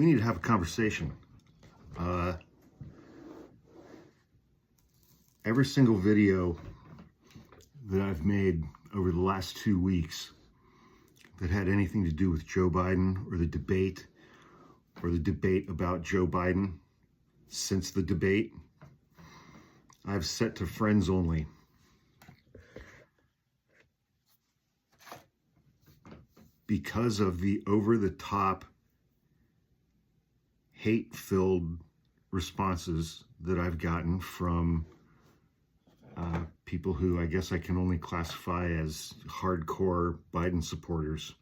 we need to have a conversation. Every single video that I've made over the last 2 weeks that had anything to do with Joe Biden or the debate about Joe Biden since the debate, I've set to friends only. Because of the over-the-top, hate-filled responses that I've gotten from people who I guess I can only classify as hardcore Biden supporters.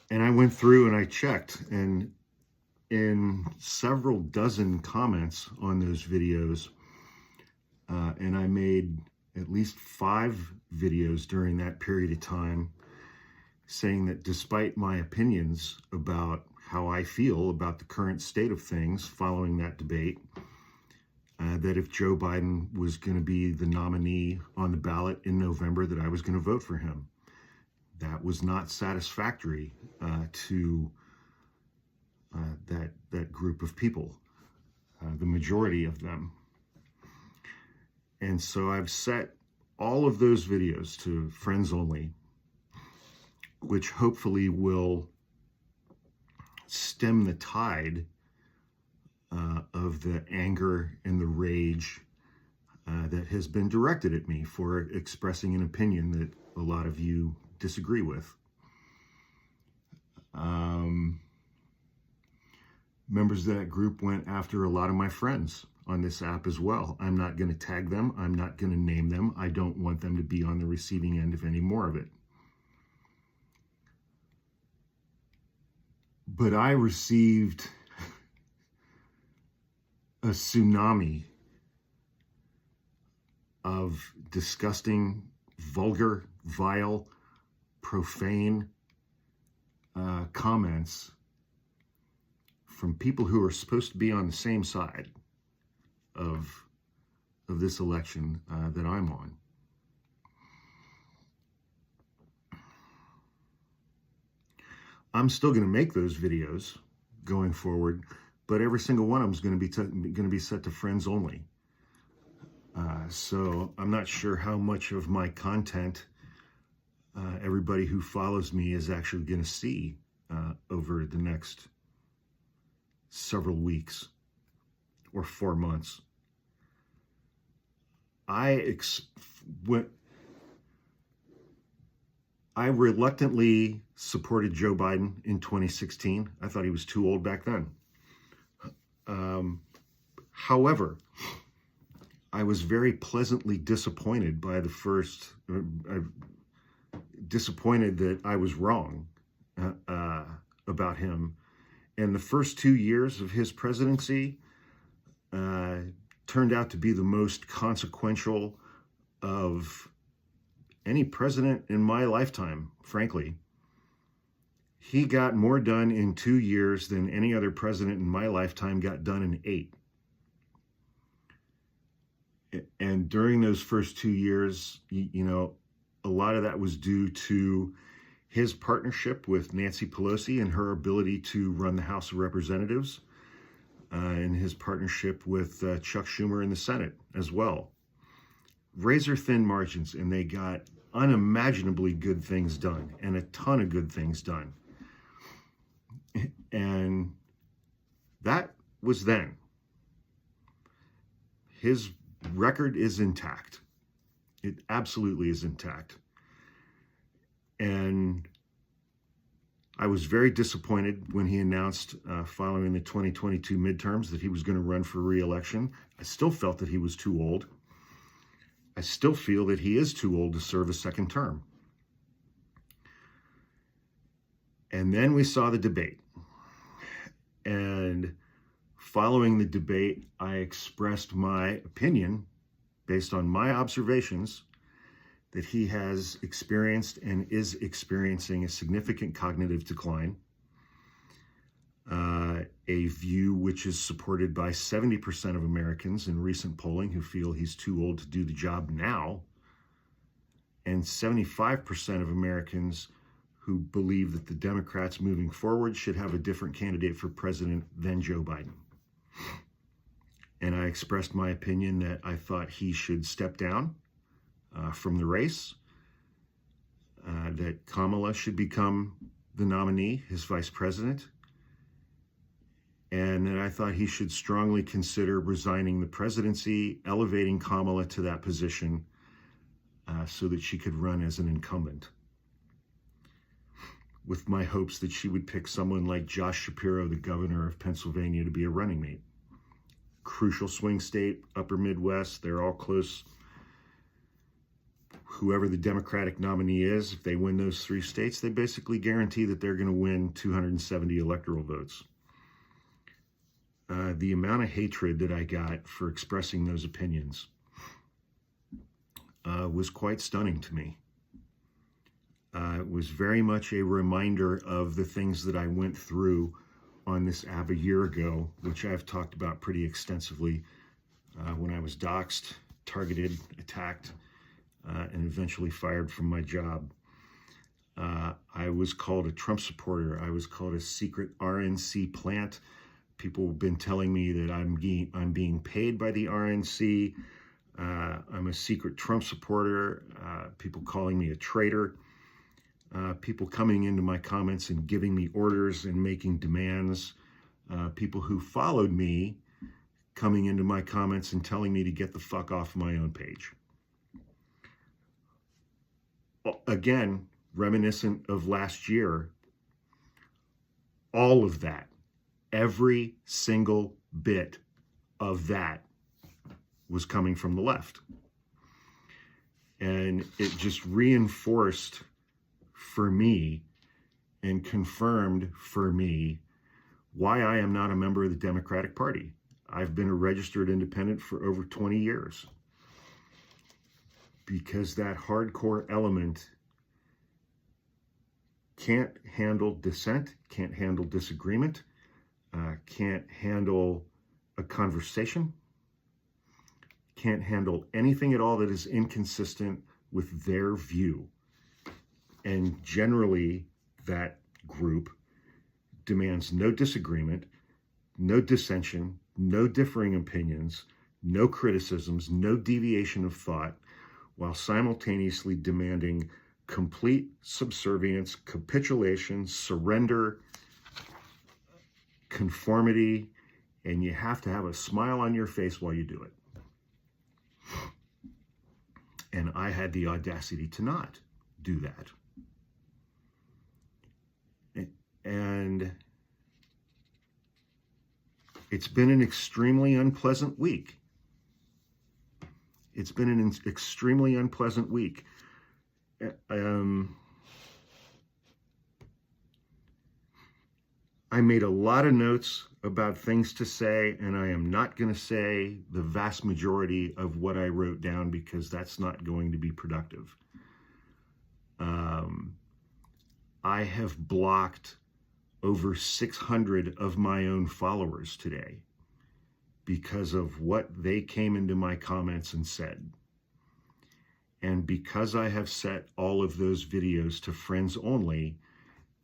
And I went through and I checked, and in several dozen comments on those videos, and I made at least 5 videos during that period of time saying that despite my opinions about how I feel about the current state of things following that debate, that if Joe Biden was going to be the nominee on the ballot in November, that I was going to vote for him. That was not satisfactory to that group of people, the majority of them. And so I've set all of those videos to friends only, which hopefully will stem the tide of the anger and the rage that has been directed at me for expressing an opinion that a lot of you disagree with. Members of that group went after a lot of my friends on this app as well. I'm not going to tag them. I'm not going to name them. I don't want them to be on the receiving end of any more of it. But I received a tsunami of disgusting, vulgar, vile, profane comments from people who are supposed to be on the same side of this election that I'm on. I'm still going to make those videos going forward, but every single one of them is going to be set to friends only. So I'm not sure how much of my content everybody who follows me is actually going to see over the next several weeks or 4 months. I reluctantly supported Joe Biden in 2016. I thought he was too old back then. However, I was very pleasantly disappointed by disappointed that I was wrong about him. And the first 2 years of his presidency turned out to be the most consequential of any president in my lifetime, frankly. He got more done in 2 years than any other president in my lifetime got done in 8. And during those first 2 years, you know, a lot of that was due to his partnership with Nancy Pelosi and her ability to run the House of Representatives, and his partnership with Chuck Schumer in the Senate as well. Razor-thin margins, and they got unimaginably good things done, and a ton of good things done. And that was then. His record is intact. It absolutely is intact. And I was very disappointed when he announced following the 2022 midterms that he was going to run for re-election. I still felt that he was too old. I still feel that he is too old to serve a second term. And then we saw the debate. And following the debate, I expressed my opinion based on my observations that he has experienced and is experiencing a significant cognitive decline, a view which is supported by 70% of Americans in recent polling who feel he's too old to do the job now, and 75% of Americans who believe that the Democrats moving forward should have a different candidate for president than Joe Biden. And I expressed my opinion that I thought he should step down from the race, that Kamala should become the nominee, his vice president, and that I thought he should strongly consider resigning the presidency, elevating Kamala to that position so that she could run as an incumbent, with my hopes that she would pick someone like Josh Shapiro, the governor of Pennsylvania, to be a running mate. Crucial swing state, upper Midwest, they're all close. Whoever the Democratic nominee is, if they win those 3 states, they basically guarantee that they're going to win 270 electoral votes. The amount of hatred that I got for expressing those opinions was quite stunning to me. It was very much a reminder of the things that I went through on this app a year ago, which I've talked about pretty extensively when I was doxxed, targeted, attacked, and eventually fired from my job. I was called a Trump supporter. I was called a secret RNC plant. People have been telling me that I'm being paid by the RNC. I'm a secret Trump supporter. People calling me a traitor. People coming into my comments and giving me orders and making demands. People who followed me coming into my comments and telling me to get the fuck off my own page. Again, reminiscent of last year, all of that, every single bit of that was coming from the left. And it just reinforced for me and confirmed for me why I am not a member of the Democratic Party. I've been a registered independent for over 20 years. Because that hardcore element can't handle dissent, can't handle disagreement, can't handle a conversation, can't handle anything at all that is inconsistent with their view. And generally, that group demands no disagreement, no dissension, no differing opinions, no criticisms, no deviation of thought, while simultaneously demanding complete subservience, capitulation, surrender, conformity, and you have to have a smile on your face while you do it. And I had the audacity to not do that. And it's been an extremely unpleasant week. It's been an extremely unpleasant week. I made a lot of notes about things to say, and I am not going to say the vast majority of what I wrote down because that's not going to be productive. I have blocked over 600 of my own followers today because of what they came into my comments and said. And because I have set all of those videos to friends only,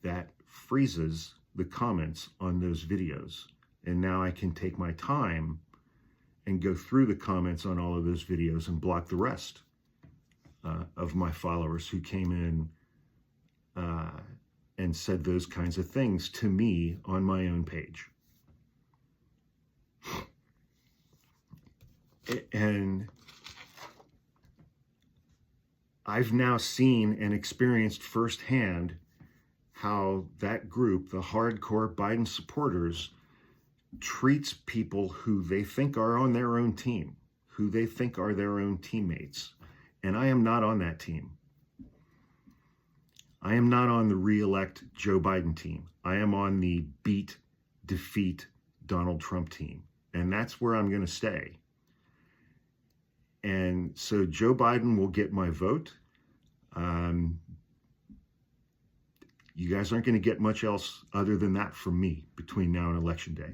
that freezes the comments on those videos. And now I can take my time and go through the comments on all of those videos and block the rest of my followers who came in and said those kinds of things to me on my own page. And I've now seen and experienced firsthand how that group, the hardcore Biden supporters, treats people who they think are on their own team, who they think are their own teammates. And I am not on that team. I am not on the re-elect Joe Biden team. I am on the beat, defeat Donald Trump team. And that's where I'm going to stay. And so Joe Biden will get my vote. You guys aren't going to get much else other than that from me between now and Election Day.